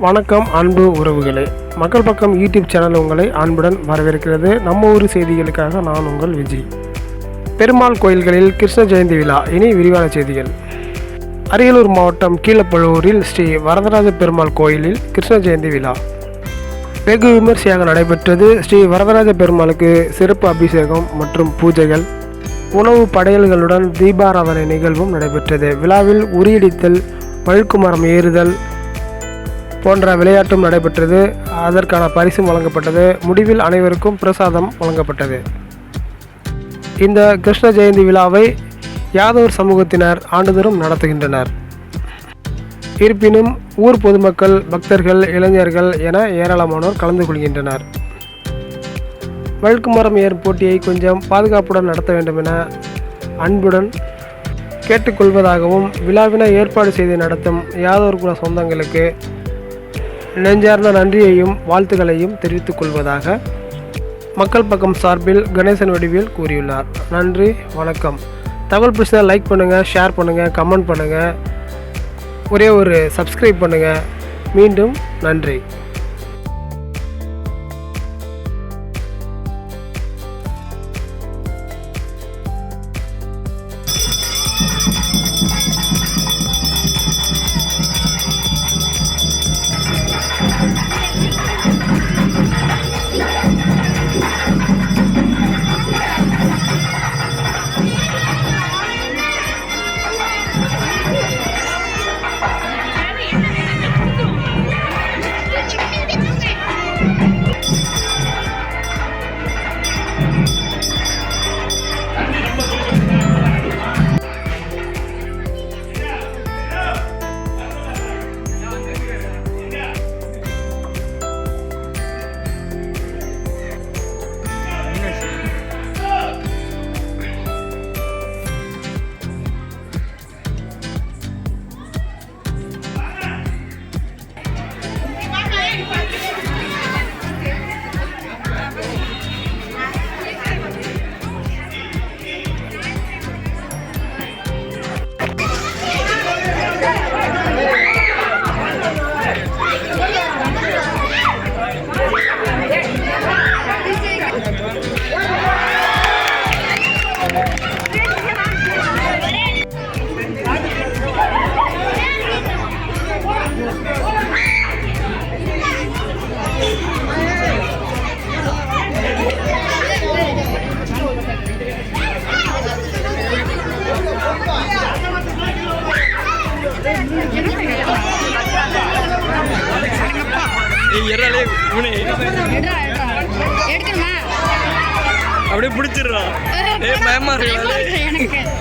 வணக்கம் அன்பு உறவுகளே, மக்கள் பக்கம் யூடியூப் சேனல் உங்களை அன்புடன் வரவேற்கிறது. நம்ம ஊர் செய்திகளுக்காக நான் உங்கள் விஜய். பெருமாள் கோயில்களில் கிருஷ்ண ஜெயந்தி விழா. இனி விரிவான செய்திகள். அரியலூர் மாவட்டம் கீழப்பழுவூரில் ஸ்ரீ வரதராஜ பெருமாள் கோயிலில் கிருஷ்ண ஜெயந்தி விழா வெகு விமர்சையாக நடைபெற்றது. ஸ்ரீ வரதராஜ பெருமாளுக்கு சிறப்பு அபிஷேகம் மற்றும் பூஜைகள், உணவு படையல்களுடன் தீபாராதனை நிகழ்வும் நடைபெற்றது. விழாவில் உரியடித்தல், வழுக்கு மரம் ஏறுதல் போன்ற விளையாட்டும் நடைபெற்றது. அதற்கான பரிசும் வழங்கப்பட்டது. முடிவில் அனைவருக்கும் பிரசாதம் வழங்கப்பட்டது. இந்த கிருஷ்ண ஜெயந்தி விழாவை யாதவர் சமூகத்தினர் ஆண்டுதோறும் நடத்துகின்றனர். இருப்பினும் ஊர் பொதுமக்கள், பக்தர்கள், இளைஞர்கள் என ஏராளமானோர் கலந்து கொள்கின்றனர். வழுக்கு மரம் ஏறும் போட்டியை கொஞ்சம் பாதுகாப்புடன் நடத்த வேண்டும் என அன்புடன் கேட்டுக்கொள்வதாகவும், விழாவினை ஏற்பாடு செய்து நடத்தும் யாதவர் குல சொந்தங்களுக்கு நெஞ்சார்ந்த நன்றியையும் வாழ்த்துக்களையும் தெரிவித்துக் கொள்வதாக மக்கள் பக்கம் சார்பில் கணேசன் வடிவேல் கூறியுள்ளார். நன்றி, வணக்கம். தகவல் பிடிச்சா லைக் பண்ணுங்கள், ஷேர் பண்ணுங்கள், கமெண்ட் பண்ணுங்கள், ஒரே ஒரு சப்ஸ்கிரைப் பண்ணுங்கள். மீண்டும் நன்றி. அப்படியே பிடிச்சிடுறான். பயமா இருக்கு. மேலே